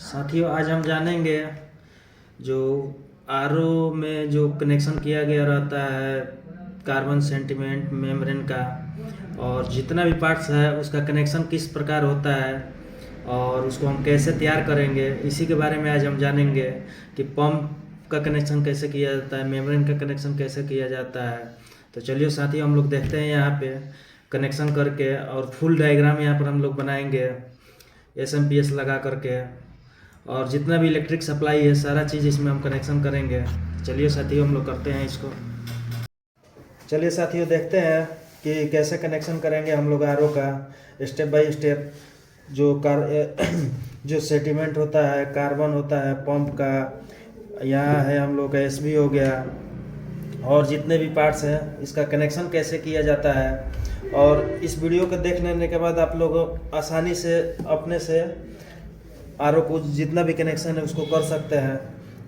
साथियों, आज हम जानेंगे जो आरओ में जो कनेक्शन किया गया रहता है कार्बन सेंटीमेंट मेम्ब्रेन का, और जितना भी पार्ट्स है उसका कनेक्शन किस प्रकार होता है और उसको हम कैसे तैयार करेंगे, इसी के बारे में आज हम जानेंगे कि पंप का कनेक्शन कैसे किया जाता है, मेम्ब्रेन का कनेक्शन कैसे किया जाता है। तो चलिए साथियों, हम लोग देखते हैं यहाँ पे कनेक्शन करके, और फुल डायग्राम यहाँ पर हम लोग बनाएंगे SMPS लगा करके, और जितना भी इलेक्ट्रिक सप्लाई है सारा चीज़ इसमें हम कनेक्शन करेंगे। चलिए साथियों, हम लोग करते हैं इसको। चलिए साथियों, देखते हैं कि कैसे कनेक्शन करेंगे हम लोग आरओ का, स्टेप बाय स्टेप। जो सेडिमेंट होता है, कार्बन होता है पंप का, यहाँ है हम लोग का एसबी हो गया, और जितने भी पार्ट्स हैं इसका कनेक्शन कैसे किया जाता है। और इस वीडियो को देख लेने के बाद आप लोग आसानी से अपने से आरओ को जितना भी कनेक्शन है उसको कर सकते हैं।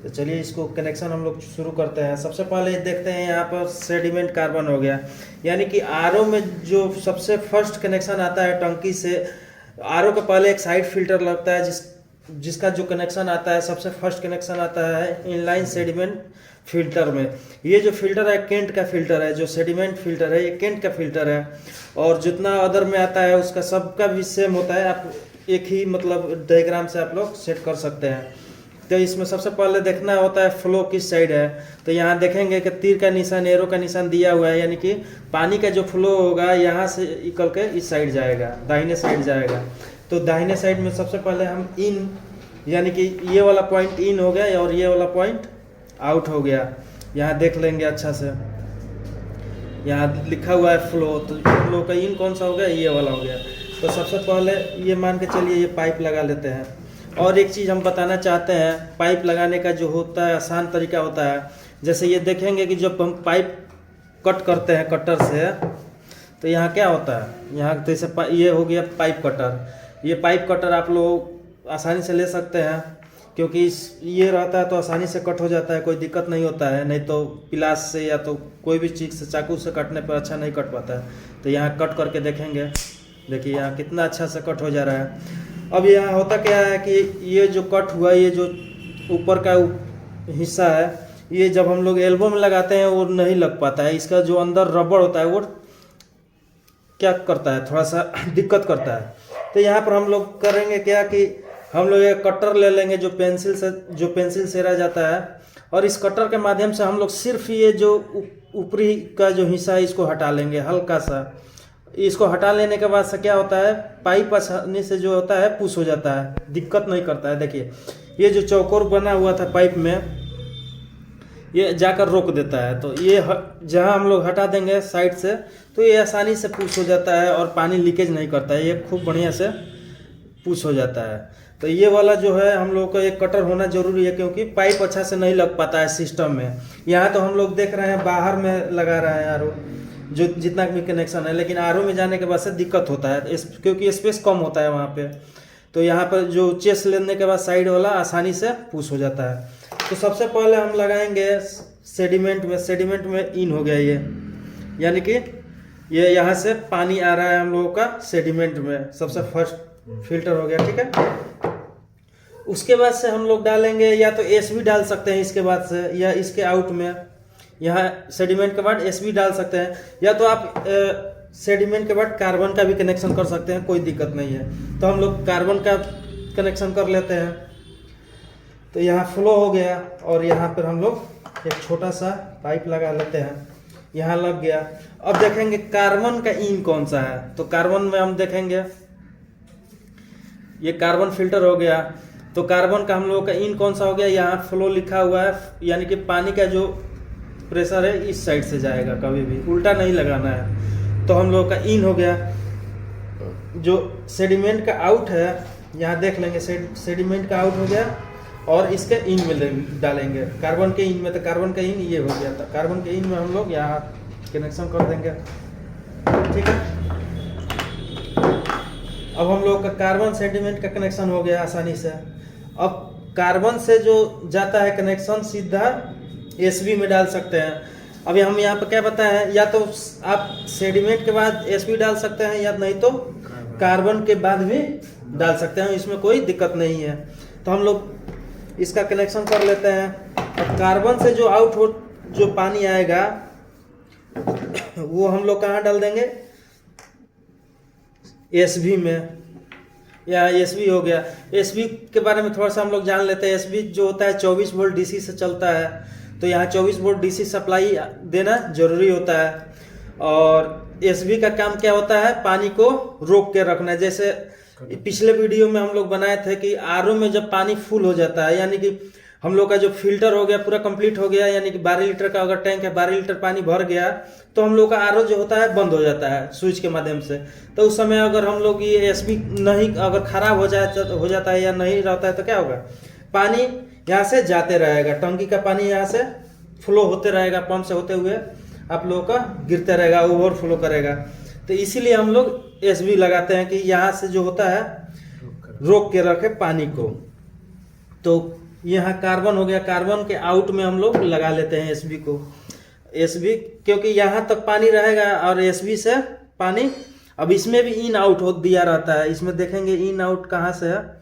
तो चलिए इसको कनेक्शन हम लोग शुरू करते हैं। सबसे पहले देखते हैं यहाँ पर सेडिमेंट कार्बन हो गया, यानी कि आरओ में जो सबसे फर्स्ट कनेक्शन आता है टंकी से, आरओ के पहले एक साइड फिल्टर लगता है जिसका जो कनेक्शन आता है, सबसे फर्स्ट कनेक्शन आता है इनलाइन सेडिमेंट फिल्टर में। ये जो फिल्टर है केंट का फिल्टर है, जो सेडिमेंट फिल्टर है ये केंट का फिल्टर है, और जितना अदर में आता है उसका सबका भी सेम होता है। आप एक ही मतलब डायग्राम से आप लोग सेट कर सकते हैं। तो इसमें सबसे पहले देखना होता है फ्लो किस साइड है। तो यहाँ देखेंगे कि तीर का निशान, एरो का निशान दिया हुआ है, यानी कि पानी का जो फ्लो होगा यहाँ से निकल के इस साइड जाएगा, दाहिने साइड जाएगा। तो दाहिने साइड में सबसे पहले हम इन, यानी कि ये वाला पॉइंट इन हो गया और ये वाला पॉइंट आउट हो गया। यहाँ देख लेंगे अच्छा से, यहाँ लिखा हुआ है फ्लो, तो फ्लो का इन कौन सा हो गया, ये वाला हो गया। तो सबसे पहले ये मान के चलिए ये पाइप लगा लेते हैं। और एक चीज़ हम बताना चाहते हैं, पाइप लगाने का जो होता है आसान तरीका होता है। जैसे ये देखेंगे कि जब हम पाइप कट करते हैं कटर से, तो यहाँ क्या होता है, यहाँ जैसे ये हो गया पाइप कटर। ये पाइप कटर आप लोग आसानी से ले सकते हैं, क्योंकि ये रहता है तो आसानी से कट हो जाता है, कोई दिक्कत नहीं होता है। नहीं तो पिलास से या तो कोई भी चीज़ से, चाकू से कटने पर अच्छा नहीं कट पाता है। तो यहाँ कट करके देखेंगे, देखिए यहाँ कितना अच्छा से कट हो जा रहा है। अब यहाँ होता क्या है कि ये जो कट हुआ, ये जो ऊपर का हिस्सा है, ये जब हम लोग एल्बो में लगाते हैं वो नहीं लग पाता है। इसका जो अंदर रबड़ होता है वो क्या करता है, थोड़ा सा दिक्कत करता है। तो यहाँ पर हम लोग करेंगे क्या कि हम लोग एक कटर ले लेंगे जो पेंसिल से रह जाता है, और इस कटर के माध्यम से हम लोग सिर्फ ये जो ऊपरी का जो हिस्सा है इसको हटा लेंगे हल्का सा। इसको हटा लेने के बाद से क्या होता है, पाइप आसानी से जो होता है पुश हो जाता है, दिक्कत नहीं करता है। देखिए ये जो चौकोर बना हुआ था पाइप में, ये जाकर रोक देता है। तो ये जहां हम लोग हटा देंगे साइड से, तो ये आसानी से पुश हो जाता है और पानी लीकेज नहीं करता है, ये खूब बढ़िया से पुश हो जाता है। तो ये वाला जो है हम लोग को एक कटर होना जरूरी है, क्योंकि पाइप अच्छा से नहीं लग पाता है सिस्टम में। यहाँ तो हम लोग देख रहे हैं बाहर में लगा रहे हैं आरओ, जो जितना भी कनेक्शन है, लेकिन आरओ में जाने के बाद से दिक्कत होता है क्योंकि स्पेस कम होता है वहाँ पे। तो यहाँ पर जो चेस लेने के बाद साइड वाला आसानी से पुश हो जाता है। तो सबसे पहले हम लगाएंगे सेडिमेंट में इन हो गया ये, यानी कि ये यहाँ से पानी आ रहा है हम लोगों का सेडिमेंट में, सबसे फर्स्ट फिल्टर हो गया, ठीक है। उसके बाद से हम लोग डालेंगे, या तो एसबी डाल सकते हैं इसके बाद से, या इसके आउट में यहाँ सेडिमेंट के बाद एसबी डाल सकते हैं, या तो आप सेडिमेंट के बाद कार्बन का भी कनेक्शन कर सकते हैं, कोई दिक्कत नहीं है। तो हम लोग कार्बन का कनेक्शन कर लेते हैं। तो यहाँ फ्लो हो गया, और यहाँ पर हम लोग एक छोटा सा पाइप लगा लेते हैं, यहाँ लग गया। अब देखेंगे कार्बन का इन कौन सा है। तो कार्बन में हम देखेंगे ये कार्बन फिल्टर हो गया। तो कार्बन का हम लोगों का इन कौन सा हो गया, यहाँ फ्लो लिखा हुआ है, यानी कि पानी का जो प्रेशर है इस साइड से जाएगा, कभी भी उल्टा नहीं लगाना है। तो हम लोग का इन हो गया। जो सेडिमेंट का आउट है, यहाँ देख लेंगे सेडिमेंट का आउट हो गया, और इसके इन में डालेंगे कार्बन के इन में। तो कार्बन का इन ये हो गया था, कार्बन के इन में हम लोग यहाँ कनेक्शन कर देंगे, ठीक है। अब हम लोग का कार्बन सेडिमेंट का कनेक्शन हो गया आसानी से। अब कार्बन से जो जाता है कनेक्शन सीधा एसबी में डाल सकते हैं। अभी हम यहाँ पर क्या बताएं, या तो आप सेडिमेंट के बाद एसबी डाल सकते हैं या नहीं तो कार्बन के बाद भी डाल सकते हैं, इसमें कोई दिक्कत नहीं है। तो हम लोग इसका कनेक्शन कर लेते हैं। और कार्बन से जो आउट हो जो पानी आएगा वो हम लोग कहाँ डाल देंगे, एसबी में। या एसबी हो गया। एसबी के बारे में थोड़ा सा हम लोग जान लेते हैं। एसबी जो होता है 24 वोल्ट डीसी से चलता है, तो यहाँ 24 वोल्ट डीसी सप्लाई देना जरूरी होता है। और एसबी का काम क्या होता है, पानी को रोक के रखना। जैसे पिछले वीडियो में हम लोग बनाए थे कि आरओ में जब पानी फुल हो जाता है, यानी कि हम लोग का जो फिल्टर हो गया पूरा कंप्लीट हो गया, यानी कि 12 लीटर का अगर टैंक है, 12 लीटर पानी भर गया, तो हम लोग का आरओ जो होता है बंद हो जाता है स्विच के माध्यम से। तो उस समय अगर हम लोग ये एसबी नहीं, अगर खराब हो जाता है या नहीं रहता है, तो क्या होगा, पानी यहाँ से जाते रहेगा, टंकी का पानी यहाँ से फ्लो होते रहेगा, पंप से होते हुए आप लोगों का गिरते रहेगा, ओवरफ्लो करेगा। तो इसीलिए हम लोग एसबी लगाते हैं कि यहाँ से जो होता है रोक के रखे पानी को। तो यहाँ कार्बन हो गया, कार्बन के आउट में हम लोग लगा लेते हैं एसबी को। एसबी क्योंकि यहाँ तक पानी रहेगा और एसबी से पानी, अब इसमें भी इन आउट हो दिया रहता है। इसमें देखेंगे इन आउट कहाँ से है,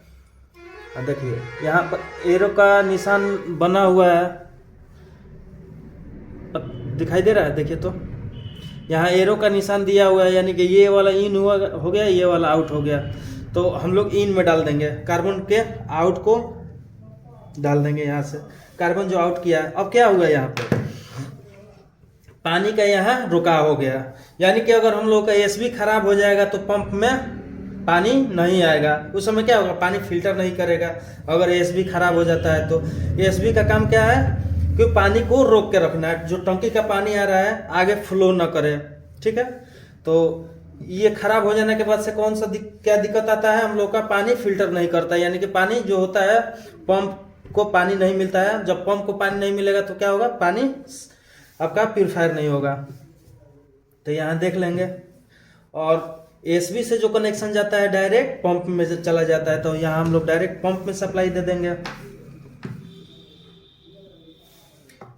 देखिए यहाँ पर एरो का निशान बना हुआ है, अब दिखाई दे रहा है, देखिए तो यहाँ एरो का निशान दिया हुआ है, यानी कि ये वाला इन हुआ हो गया, ये वाला आउट हो गया। तो हम लोग इन में डाल देंगे, कार्बन के आउट को डाल देंगे यहाँ से, कार्बन जो आउट किया है। अब क्या हुआ, यहाँ पे पानी का यहाँ रुका हो गया, यानी कि अगर हम लोग का एसबी खराब हो जाएगा तो पंप में पानी नहीं आएगा। उस समय क्या होगा, पानी फिल्टर नहीं करेगा अगर एसबी खराब हो जाता है। तो एसबी का काम क्या है कि पानी को रोक के रखना है, जो टंकी का पानी आ रहा है आगे फ्लो न करे, ठीक है। तो ये खराब हो जाने के बाद से कौन सा क्या दिक्कत आता है, हम लोग का पानी फिल्टर नहीं करता, यानी कि पानी जो होता है पंप को पानी नहीं मिलता है। जब पंप को पानी नहीं मिलेगा तो क्या होगा, पानी आपका प्यूरिफायर नहीं होगा। तो यहाँ देख लेंगे। और एसबी से जो कनेक्शन जाता है डायरेक्ट पंप में से चला जाता है, तो यहाँ हम लोग डायरेक्ट पंप में सप्लाई दे देंगे।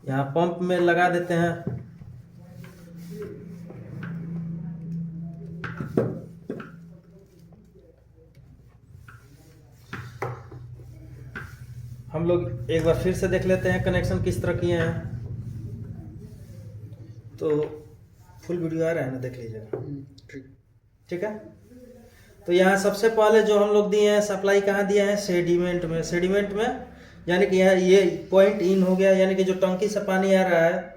यहाँ पंप में लगा देते हैं। हम लोग एक बार फिर से देख लेते हैं कनेक्शन किस तरह किए हैं। तो फुल वीडियो आ रहा है ना, देख लीजिएगा, ठीक है। तो यहाँ सबसे पहले जो हम लोग दिए हैं सप्लाई कहाँ दिया है, सेडिमेंट में। सेडिमेंट में यानी कि यहाँ ये पॉइंट इन हो गया, यानी कि जो टंकी से पानी आ रहा है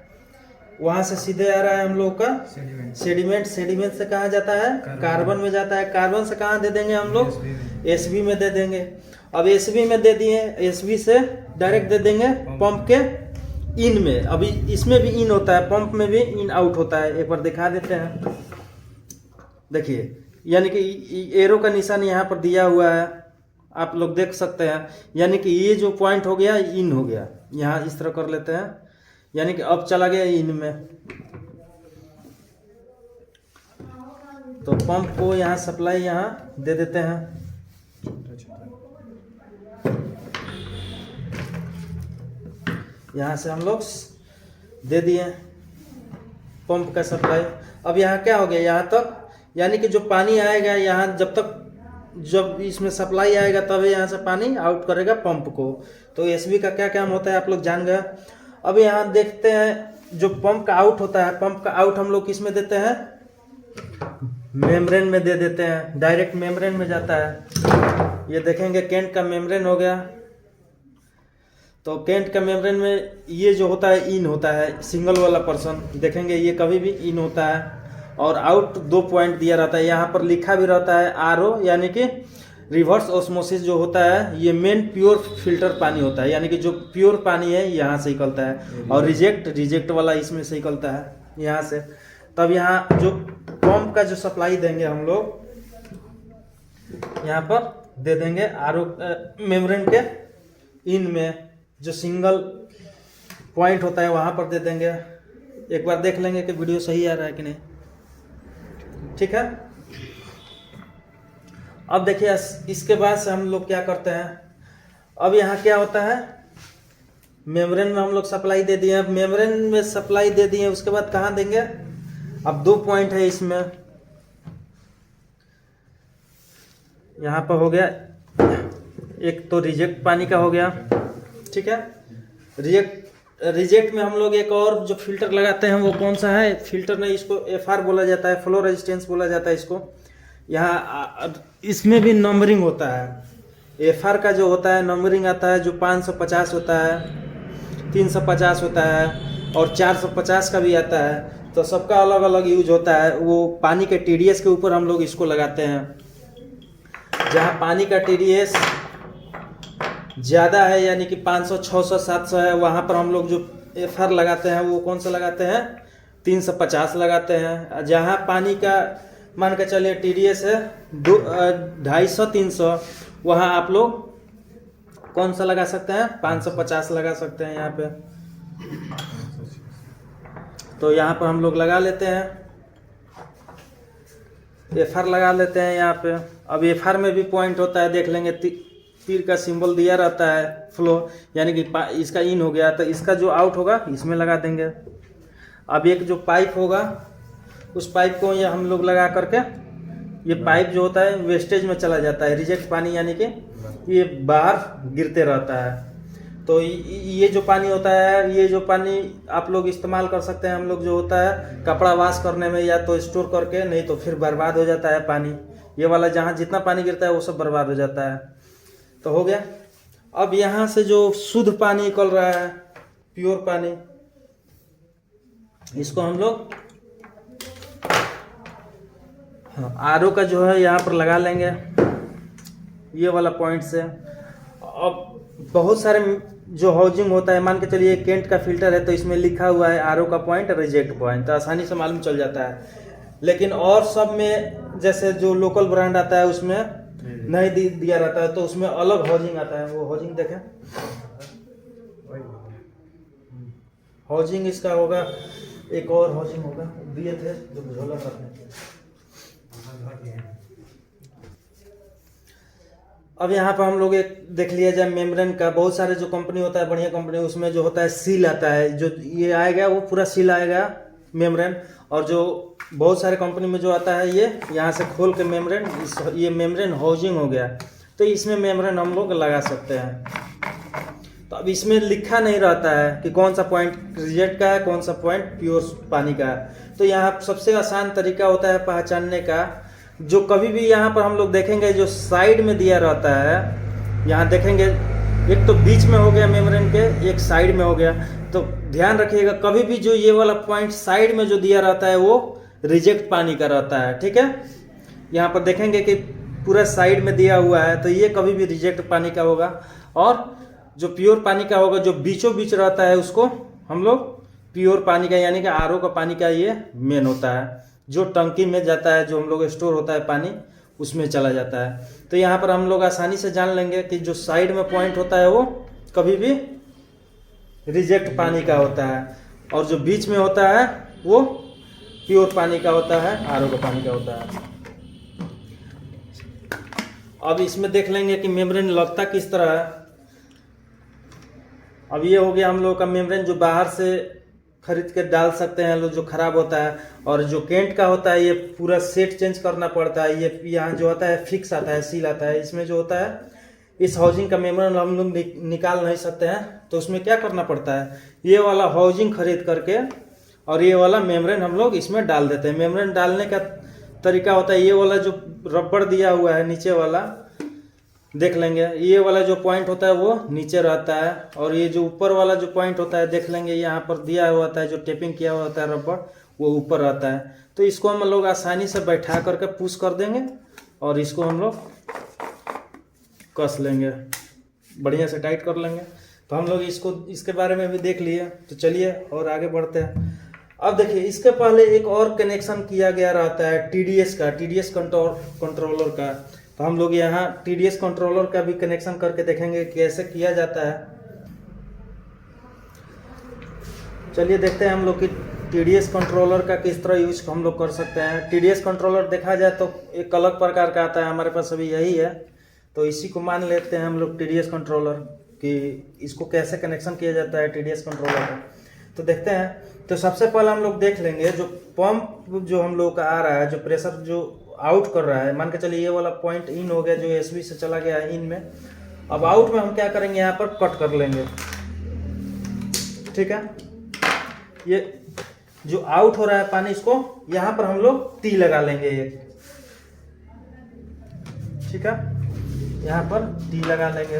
वहाँ से सीधे आ रहा है हम लोग का सेडिमेंट। सेडिमेंट से कहाँ जाता है, कार्बन में जाता है। कार्बन से कहाँ दे देंगे हम लोग, एसबी में दे देंगे। अब एसबी में दे दिए, एसबी से डायरेक्ट दे देंगे पंप के इन में। अभी इसमें भी इन होता है, पंप में भी इन आउट होता है। एक बार दिखा देते हैं, देखिए यानी कि एरो का निशान यहाँ पर दिया हुआ है, आप लोग देख सकते हैं। यानी कि ये जो पॉइंट हो गया इन हो गया, यहाँ इस तरह कर लेते हैं, यानी कि अब चला गया इन में। तो पंप को यहाँ सप्लाई यहाँ दे देते हैं। यहाँ से हम लोग दे दिए पंप का सप्लाई। अब यहाँ क्या हो गया, यहाँ तक यानी कि जो पानी आएगा यहाँ, जब इसमें सप्लाई आएगा तब यहाँ से पानी आउट करेगा पंप को। तो एसबी का क्या काम होता है आप लोग जान गए। अब यहाँ देखते हैं जो पंप का आउट होता है, पंप का आउट हम लोग किस में देते हैं, मेम्ब्रेन में दे देते हैं, डायरेक्ट मेम्ब्रेन में जाता है। ये देखेंगे केंट का मेम्ब्रेन हो गया। तो केंट का मेम्ब्रेन में ये जो होता है इन होता है, सिंगल वाला पर्सन देखेंगे ये कभी भी इन होता है। और आउट 2 पॉइंट दिया रहता है, यहाँ पर लिखा भी रहता है आरओ, यानी कि रिवर्स ऑस्मोसिस जो होता है ये मेन प्योर फिल्टर पानी होता है, यानी कि जो प्योर पानी है यहाँ से निकलता है। और रिजेक्ट वाला इसमें से निकलता है यहाँ से। तब यहाँ जो पंप का जो सप्लाई देंगे हम लोग यहाँ पर दे देंगे आरओ मेम्ब्रेन के इन में, जो सिंगल पॉइंट होता है वहाँ पर दे देंगे। एक बार देख लेंगे कि वीडियो सही आ रहा है कि नहीं, ठीक है। अब देखिए इसके बाद से हम लोग क्या करते हैं, अब यहाँ क्या होता है, मेम्ब्रेन में हम लोग सप्लाई दे दिए, मेम्ब्रेन में सप्लाई दे दिए, उसके बाद कहाँ देंगे। अब 2 पॉइंट है इसमें, यहाँ पर हो गया एक तो रिजेक्ट पानी का हो गया, ठीक है। रिजेक्ट में हम लोग एक और जो फिल्टर लगाते हैं वो कौन सा है, फिल्टर नहीं, इसको FR बोला जाता है, फ्लो रेजिस्टेंस बोला जाता है इसको। यहाँ इसमें भी नंबरिंग होता है। FR का जो होता है नंबरिंग आता है, जो 550 होता है, 350 होता है और 450 का भी आता है। तो सबका अलग अलग यूज होता है। वो पानी के TDS के ऊपर हम लोग इसको लगाते हैं। जहाँ पानी का TDS ज़्यादा है, यानी कि 500, 600, 700 है, वहाँ पर हम लोग जो FR लगाते हैं वो कौन सा लगाते हैं, 350 लगाते हैं। जहाँ पानी का मान के चलिए TDS है 250, 300, वहाँ आप लोग कौन सा लगा सकते हैं, 550 लगा सकते हैं यहाँ पे। तो यहाँ पर हम लोग लगा लेते हैं, FR लगा लेते हैं यहाँ पे। अब FR में भी पॉइंट होता है, देख लेंगे, तीर का सिंबल दिया रहता है, फ्लो, यानी कि इसका इन हो गया, तो इसका जो आउट होगा इसमें लगा देंगे। अब एक जो पाइप होगा, उस पाइप को ये हम लोग लगा करके, ये पाइप जो होता है वेस्टेज में चला जाता है, रिजेक्ट पानी, यानी कि ये बाहर गिरते रहता है। तो ये जो पानी होता है, ये जो पानी आप लोग इस्तेमाल कर सकते हैं, हम लोग जो होता है कपड़ा वॉश करने में, या तो स्टोर करके, नहीं तो फिर बर्बाद हो जाता है पानी। ये वाला जहाँ जितना पानी गिरता है वो सब बर्बाद हो जाता है। तो हो गया। अब यहाँ से जो शुद्ध पानी निकल रहा है, प्योर पानी, इसको हम लोग RO का जो है यहाँ पर लगा लेंगे, ये वाला पॉइंट से। अब बहुत सारे जो हाउसिंग होता है, मान के चलिए केंट का फिल्टर है, तो इसमें लिखा हुआ है RO का पॉइंट, रिजेक्ट पॉइंट, तो आसानी से मालूम चल जाता है। लेकिन और सब में जैसे जो लोकल ब्रांड आता है उसमें नहीं दिया रहता है, तो उसमें अलग हाउसिंग आता है। वो हाउसिंग देखें, हाउसिंग इसका होगा, एक और हाउसिंग होगा, दिए थे जो झोला करते। अब यहाँ पर हम लोग एक देख लिया जाए मेम्ब्रेन का, बहुत सारे जो कंपनी होता है, बढ़िया कंपनी, उसमें जो होता है सील आता है, जो ये आएगा वो पूरा सील आएगा मेम्ब्रेन। और जो बहुत सारे कंपनी में जो आता है, ये यहाँ से खोल के मेम्ब्रेन, ये मेम्ब्रेन हाउसिंग हो गया, तो इसमें मेम्ब्रेन हम लोग लगा सकते हैं। तो अब इसमें लिखा नहीं रहता है कि कौन सा पॉइंट रिजेक्ट का है, कौन सा पॉइंट प्योर पानी का है। तो यहाँ सबसे आसान तरीका होता है पहचानने का, जो कभी भी यहाँ पर हम लोग देखेंगे जो साइड में दिया रहता है, यहाँ देखेंगे एक तो बीच में हो गया मेम्ब्रेन के, एक साइड में हो गया। तो ध्यान रखिएगा, कभी भी जो ये वाला पॉइंट साइड में जो दिया रहता है वो रिजेक्ट पानी का रहता है, ठीक है। यहाँ पर देखेंगे कि पूरा साइड में दिया हुआ है, तो ये कभी भी रिजेक्ट पानी का होगा। और जो प्योर पानी का होगा, जो बीचों बीच रहता है, उसको हम लोग प्योर पानी का, यानी कि RO का पानी का ये मेन होता है, जो टंकी में जाता है, जो हम लोग स्टोर होता है पानी, उसमें चला जाता है। तो यहाँ पर हम लोग आसानी से जान लेंगे कि जो साइड में पॉइंट होता है वो कभी भी रिजेक्ट पानी का होता है, और जो बीच में होता है वो प्योर पानी का होता है, RO का पानी का होता है। अब इसमें देख लेंगे कि मेम्ब्रेन लगता किस तरह है। अब ये हो गया हम लोग का मेम्ब्रेन, जो बाहर से खरीद के डाल सकते हैं लोग, जो खराब होता है। और जो केंट का होता है, ये पूरा सेट चेंज करना पड़ता है। ये यहाँ जो होता है फिक्स आता है, सील आता है। इसमें जो होता है, इस हाउसिंग का मेम्ब्रेन हम लोग निकाल नहीं सकते हैं, तो उसमें क्या करना पड़ता है, ये वाला हाउसिंग खरीद करके और ये वाला मेम्ब्रेन हम लोग इसमें डाल देते हैं। मेम्ब्रेन डालने का तरीका होता है, ये वाला जो रबड़ दिया हुआ है नीचे वाला, देख लेंगे, ये वाला जो पॉइंट होता है वो नीचे रहता है, और ये जो ऊपर वाला जो पॉइंट होता है, देख लेंगे यहाँ पर दिया हुआ होता है, जो टेपिंग किया हुआ होता है रबड़, वो ऊपर रहता है। तो इसको हम लोग आसानी से बैठा करके पुश कर देंगे, और इसको हम लोग कस लेंगे, बढ़िया से टाइट कर लेंगे। तो हम लोग इसके बारे में भी देख लिए। तो चलिए और आगे बढ़ते हैं। अब देखिए, इसके पहले एक और कनेक्शन किया गया रहता है TDS का, TDS कंट्रोलर का। तो हम लोग यहाँ TDS कंट्रोलर का भी कनेक्शन करके देखेंगे कैसे किया जाता है। चलिए देखते हैं हम लोग कि TDS कंट्रोलर का किस तरह यूज हम लोग कर सकते हैं। TDS कंट्रोलर देखा जाए तो एक अलग प्रकार का आता है, हमारे पास अभी यही है। तो इसी को मान लेते हैं हम लोग TDS कंट्रोलर कि इसको कैसे कनेक्शन किया जाता है TDS कंट्रोलर का। तो देखते हैं। तो सबसे पहले हम लोग देख लेंगे जो पंप जो हम लोग का आ रहा है, जो प्रेशर जो आउट कर रहा है, मान के चलिए ये वाला पॉइंट इन हो गया जो SV से चला गया है इन में। अब आउट में हम क्या करेंगे, यहाँ पर कट कर लेंगे, ठीक है। ये जो आउट हो रहा है पानी, इसको यहाँ पर हम लोग T लगा लेंगे एक, ठीक है। यहाँ पर T लगा लेंगे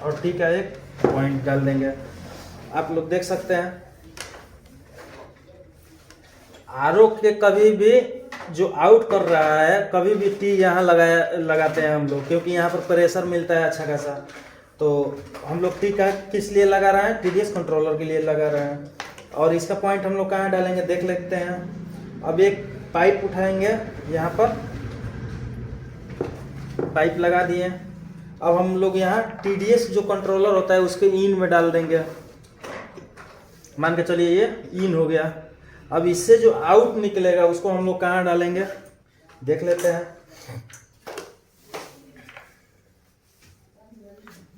और T का एक पॉइंट डाल देंगे। आप लोग देख सकते हैं RO के कभी भी जो आउट कर रहा है कभी भी T यहाँ लगाते हैं हम लोग, क्योंकि यहाँ पर प्रेशर मिलता है अच्छा खासा। तो हम लोग T का किस लिए लगा रहे हैं, TDS कंट्रोलर के लिए लगा रहे हैं। और इसका पॉइंट हम लोग कहाँ डालेंगे देख लेते हैं। अब एक पाइप उठाएंगे, यहाँ पर पाइप लगा दिए। अब हम लोग यहाँ TDS जो कंट्रोलर होता है उसके इन में डाल देंगे। मान के चलिए ये इन हो गया। अब इससे जो आउट निकलेगा उसको हम लोग कहाँ डालेंगे देख लेते हैं।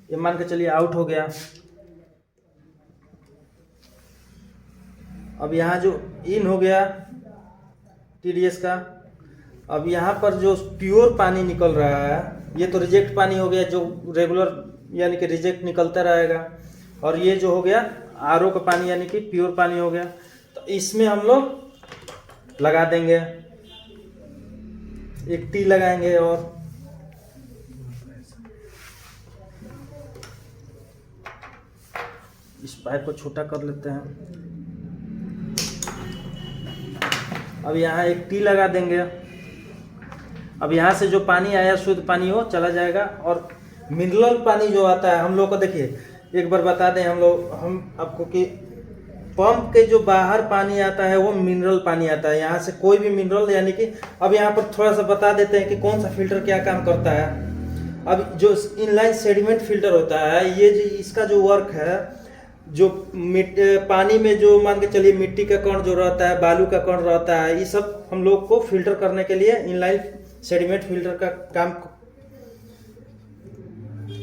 ये मान के चलिए आउट हो गया। अब यहाँ जो इन हो गया TDS का, अब यहाँ पर जो प्योर पानी निकल रहा है, ये तो रिजेक्ट पानी हो गया जो रेगुलर यानी कि रिजेक्ट निकलता रहेगा। और ये जो हो गया RO का पानी यानी कि प्योर पानी हो गया। तो इसमें हम लोग लगा देंगे, एक T लगाएंगे और इस पाइप को छोटा कर लेते हैं। अब यहाँ एक T लगा देंगे। अब यहाँ से जो पानी आया शुद्ध पानी वो चला जाएगा। और मिनरल पानी जो आता है हम लोग को, देखिए एक बार बता दें हम आपको कि पंप के जो बाहर पानी आता है वो मिनरल पानी आता है। यहाँ से कोई भी मिनरल यानी कि, अब यहाँ पर थोड़ा सा बता देते हैं कि कौन सा फिल्टर क्या काम करता है। अब जो इनलाइन सेडिमेंट फिल्टर होता है, ये इसका जो वर्क है, जो पानी में जो मान के चलिए मिट्टी का कण जो रहता है, बालू का कण रहता है, ये सब हम लोग को फिल्टर करने के लिए इनलाइन सेडिमेंट फिल्टर का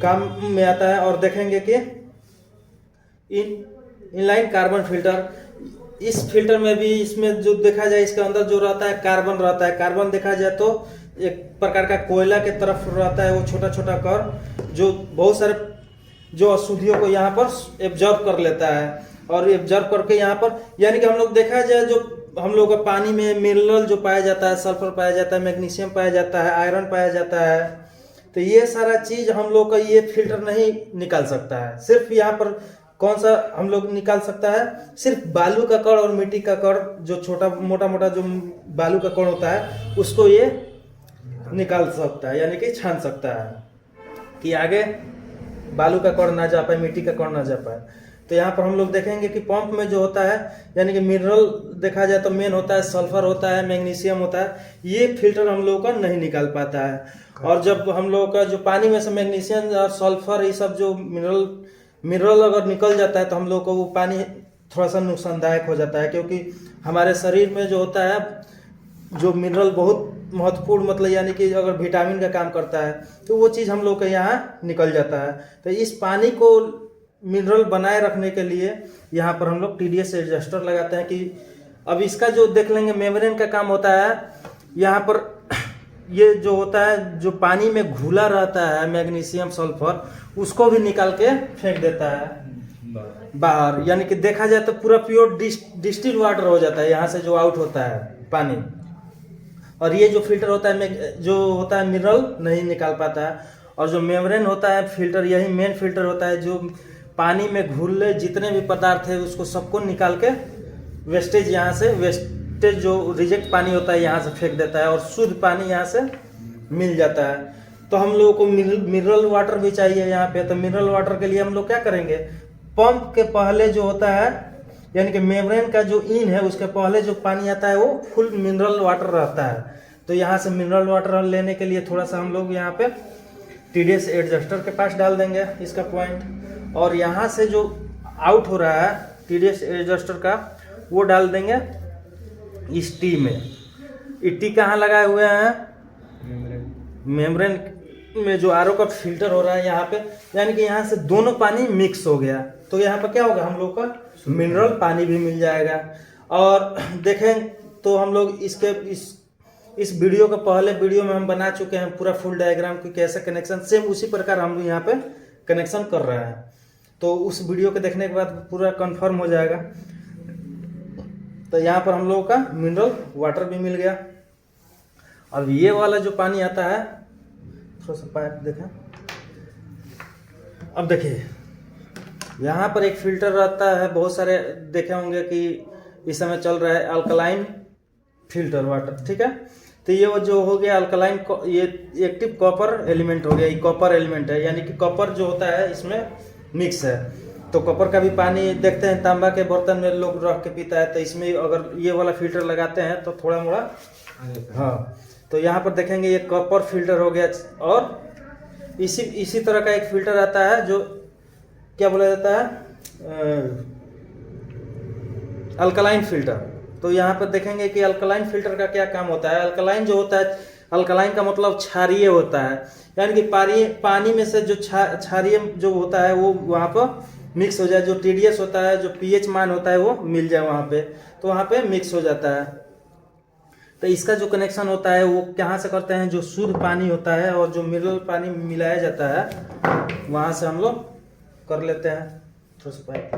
काम में आता है। और देखेंगे कि इनलाइन कार्बन फिल्टर, इस फिल्टर में भी इसमें जो देखा जाए इसके अंदर जो रहता है कार्बन रहता है। कार्बन देखा जाए तो एक प्रकार का कोयला के तरफ रहता है, वो छोटा छोटा कण जो बहुत सारे जो अशुद्धियों को यहाँ पर एब्जॉर्ब कर लेता है। और एब्जॉर्ब करके यहाँ पर यानी कि हम लोग देखा जाए जो हम लोग का पानी में मिनरल जो पाया जाता है, सल्फर पाया जाता है, मैग्नीशियम पाया जाता है, आयरन पाया जाता है, तो ये सारा चीज हम लोग का ये फिल्टर नहीं निकाल सकता है। सिर्फ यहाँ पर कौन सा हम लोग निकाल सकता है, सिर्फ बालू का कण और मिट्टी का कण, जो छोटा मोटा जो बालू का कण होता है उसको ये निकाल सकता है, यानी कि छान सकता है कि आगे बालू का कण ना जा पाए, मिट्टी का कण ना जा पाए। तो यहाँ पर हम लोग देखेंगे कि पंप में जो होता है यानी कि मिनरल देखा जाए तो मेन होता है मिनरल होता है, मैग्नीशियम होता है, ये फिल्टर हम लोग का नहीं निकाल पाता है। और जब हम लोग का जो पानी में से मैग्नीशियम और सल्फर ये सब जो मिनरल अगर निकल जाता है तो हम लोग को वो पानी थोड़ा सा नुकसानदायक हो जाता है, क्योंकि हमारे शरीर में जो होता है जो मिनरल बहुत महत्वपूर्ण, मतलब यानी कि अगर विटामिन का काम करता है तो वो चीज़ हम लोग के यहाँ निकल जाता है। तो इस पानी को मिनरल बनाए रखने के लिए यहाँ पर हम लोग TDS एडजस्टर लगाते हैं। कि अब इसका जो देख लेंगे मेम्ब्रेन का काम होता है, यहाँ पर ये जो होता है जो पानी में घुला रहता है मैग्नीशियम सल्फर, उसको भी निकाल के फेंक देता है बाहर, यानी कि देखा जाए तो पूरा प्योर डिस्टिल वाटर हो जाता है यहाँ से जो आउट होता है पानी। और ये जो फिल्टर होता है जो होता है मिनरल नहीं निकाल पाता है। और जो मेम्ब्रेन होता है फिल्टर, यही मेन फिल्टर होता है जो पानी में घुले जितने भी पदार्थ है उसको सबको निकाल के वेस्टेज यहाँ से, वेस्टेज जो रिजेक्ट पानी होता है यहाँ से फेंक देता है और शुद्ध पानी यहाँ से मिल जाता है। तो हम लोगों को मिनरल वाटर भी चाहिए यहाँ पे। तो मिनरल वाटर के लिए हम लोग क्या करेंगे, पंप के पहले जो होता है यानी कि मेम्ब्रेन का जो इन है उसके पहले जो पानी आता है वो फुल मिनरल वाटर रहता है। तो यहाँ से मिनरल वाटर लेने के लिए थोड़ा सा हम लोग यहाँ पे TDS एडजस्टर के पास डाल देंगे इसका पॉइंट। और यहाँ से जो आउट हो रहा है TDS एडजस्टर का वो डाल देंगे इस T में। ये T कहाँ लगाए हुए हैं, मेम्ब्रेन में जो आरओ का फिल्टर हो रहा है यहाँ पे, यानी कि यहाँ से दोनों पानी मिक्स हो गया, तो यहाँ पर क्या होगा, हम लोग का मिनरल पानी भी मिल जाएगा। और देखें तो हम लोग इसके इस वीडियो का पहले वीडियो में हम बना चुके हैं पूरा फुल डायग्राम की कैसे कनेक्शन, सेम उसी प्रकार हम लोग यहाँ पे कनेक्शन कर रहे हैं। तो उस वीडियो के देखने के बाद पूरा कंफर्म हो जाएगा। तो यहाँ पर हम लोगों का मिनरल वाटर भी मिल गया। अब ये वाला जो पानी आता है, थोड़ा सा पाइप देखें, अब देखिए यहाँ पर एक फिल्टर रहता है, बहुत सारे देखे होंगे कि इस समय चल रहा है अल्कलाइन फिल्टर वाटर, ठीक है। तो ये वो जो हो गया अल्कलाइन, ये एक्टिव कॉपर एलिमेंट हो गया, ये कॉपर एलिमेंट है, यानी कि कॉपर जो होता है इसमें मिक्स है। तो कॉपर का भी पानी देखते हैं तांबा के बर्तन में लोग रख के पीता है, तो इसमें अगर ये वाला फिल्टर लगाते हैं तो थोड़ा मोड़ा, हाँ, तो यहाँ पर देखेंगे ये कॉपर फिल्टर हो गया। और इसी तरह का एक फिल्टर आता है जो क्या बोला जाता है, अल्कलाइन फिल्टर। तो यहाँ पर देखेंगे कि अल्कलाइन फिल्टर का क्या काम होता है। अल्कलाइन जो होता है, अल्कलाइन का मतलब क्षारीय होता है, यानी कि पानी में से जो क्षारीय जो होता है वो वहाँ पर मिक्स हो जाए, जो टीडीएस होता है, जो पीएच मान होता है वो मिल जाए वहाँ पे, तो वहाँ पे मिक्स हो जाता है। तो इसका जो कनेक्शन होता है वो कहाँ से करते हैं, जो शुद्ध पानी होता है और जो मिनरल पानी मिलाया जाता है वहाँ से हम लोग कर लेते हैं। थोड़ा सा पाइप,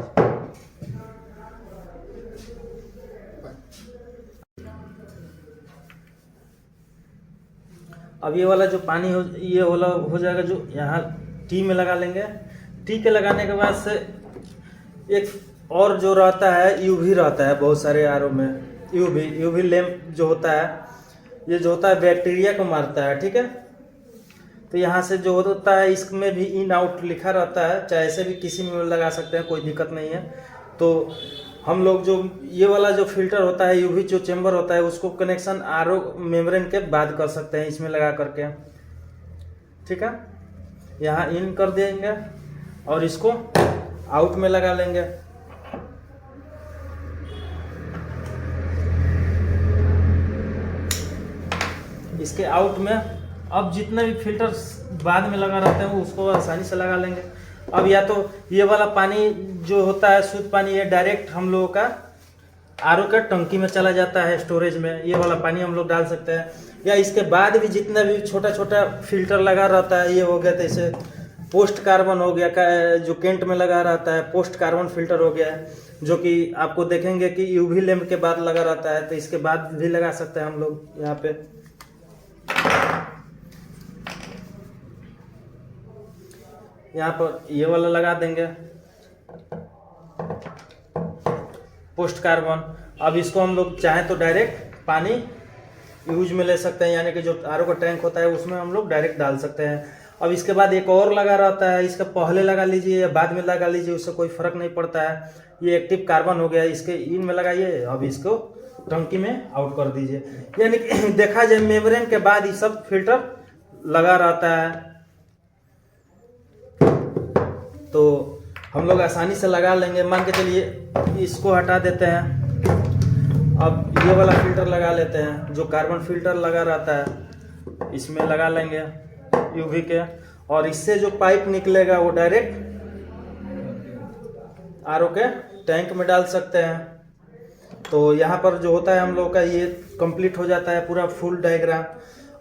अब ये वाला जो पानी ये वाला हो जाएगा, जो यहाँ टी में लगा लेंगे। टी के लगाने के बाद से एक और जो रहता है यूवी रहता है बहुत सारे आरओ में, यूवी लैंप जो होता है, ये जो होता है बैक्टीरिया को मारता है, ठीक है। तो यहाँ से जो होता है इसमें भी इन आउट लिखा रहता है, चाहे ऐसे भी किसी में लगा सकते हैं, कोई दिक्कत नहीं है। तो हम लोग जो ये वाला जो फिल्टर होता है, यूवी जो चेम्बर होता है, उसको कनेक्शन आरओ मेम्ब्रेन के बाद कर सकते हैं इसमें लगा करके, ठीक है। यहाँ इन कर देंगे और इसको आउट में लगा लेंगे। इसके आउट में अब जितने भी फिल्टर बाद में लगा रहते हैं उसको आसानी से लगा लेंगे। अब या तो ये वाला पानी जो होता है शुद्ध पानी, ये डायरेक्ट हम लोगों का आरओ का टंकी में चला जाता है स्टोरेज में, ये वाला पानी हम लोग डाल सकते हैं। या इसके बाद भी जितना भी छोटा छोटा फिल्टर लगा रहता है, ये हो गया जैसे पोस्ट कार्बन हो गया, जो केंट में लगा रहता है पोस्ट कार्बन फिल्टर हो गया है, जो कि आपको देखेंगे कि यूवी लैंप के बाद लगा रहता है, तो इसके बाद भी लगा सकते हैं हम लोग यहाँ पे। यहाँ पर ये वाला लगा देंगे पोस्ट कार्बन। अब इसको हम लोग चाहें तो डायरेक्ट पानी यूज में ले सकते हैं, यानी कि जो आरओ का टैंक होता है उसमें हम लोग डायरेक्ट डाल सकते हैं। अब इसके बाद एक और लगा रहता है, इसका पहले लगा लीजिए या बाद में लगा लीजिए, उससे कोई फर्क नहीं पड़ता है। ये एक्टिव कार्बन हो गया, इसके इन में लगाइए, अब इसको टंकी में आउट कर दीजिए। यानी कि देखा जाए मेम्ब्रेन के बाद ये सब फिल्टर लगा रहता है, तो हम लोग आसानी से लगा लेंगे। मान के चलिए इसको हटा देते हैं, अब ये वाला फिल्टर लगा लेते हैं, जो कार्बन फिल्टर लगा रहता है इसमें लगा लेंगे यूवी के, और इससे जो पाइप निकलेगा वो डायरेक्ट आरओ के टैंक में डाल सकते हैं। तो यहाँ पर जो होता है हम लोग का ये कंप्लीट हो जाता है पूरा फुल डायग्राम।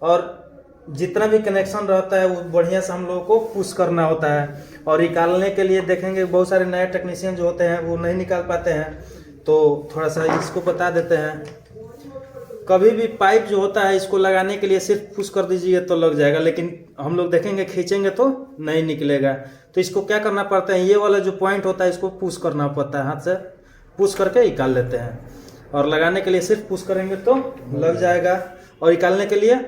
और जितना भी कनेक्शन रहता है वो बढ़िया से हम लोगों को पुश करना होता है, और निकालने के लिए देखेंगे बहुत सारे नए टेक्नीशियन जो होते हैं वो नहीं निकाल पाते हैं, तो थोड़ा सा इसको बता देते हैं। कभी भी पाइप जो होता है इसको लगाने के लिए सिर्फ पुश कर दीजिए तो लग जाएगा, लेकिन हम लोग देखेंगे खींचेंगे तो नहीं निकलेगा। तो इसको क्या करना पड़ता है, ये वाला जो पॉइंट होता है इसको पुश करना पड़ता है, हाथ से पुश करके निकाल लेते हैं। और लगाने के लिए सिर्फ पुश करेंगे तो लग जाएगा, और निकालने के लिए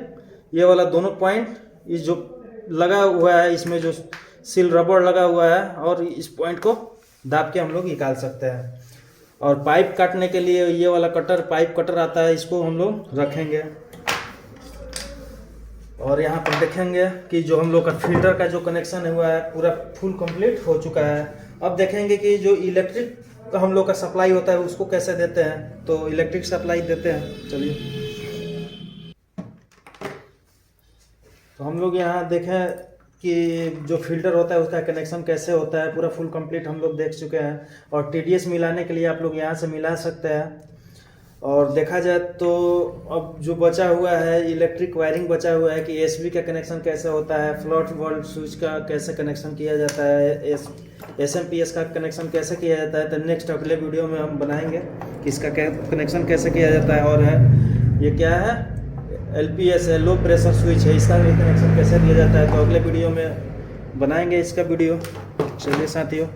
ये वाला दोनों पॉइंट इस जो लगा हुआ है इसमें जो सील रबर लगा हुआ है, और इस पॉइंट को दाब के हम लोग निकाल सकते हैं। और पाइप काटने के लिए ये वाला कटर, पाइप कटर आता है, इसको हम लोग रखेंगे। और यहाँ पर देखेंगे कि जो हम लोग का फिल्टर का जो कनेक्शन हुआ है पूरा फुल कंप्लीट हो चुका है। अब देखेंगे कि जो इलेक्ट्रिक का हम लोग का सप्लाई होता है उसको कैसे देते हैं, तो इलेक्ट्रिक सप्लाई देते हैं। चलिए तो हम लोग यहाँ देखें कि जो फिल्टर होता है उसका कनेक्शन कैसे होता है, पूरा फुल कंप्लीट हम लोग देख चुके हैं। और TDS मिलाने के लिए आप लोग यहाँ से मिला सकते हैं। और देखा जाए तो अब जो बचा हुआ है इलेक्ट्रिक वायरिंग बचा हुआ है कि एसबी का कनेक्शन कैसे होता है, फ्लोट वोल्ट स्विच का कैसे कनेक्शन किया जाता है, एसएमपीएस का कनेक्शन कैसे किया जाता है। तो नेक्स्ट अगले वीडियो में हम बनाएंगे कि इसका कनेक्शन कैसे किया जाता है। और है ये क्या है, LPS है, लो प्रेशर स्विच है, इसका भी कनेक्शन कैसे दिया जाता है। तो अगले वीडियो में बनाएंगे इसका वीडियो। चलिए साथियों।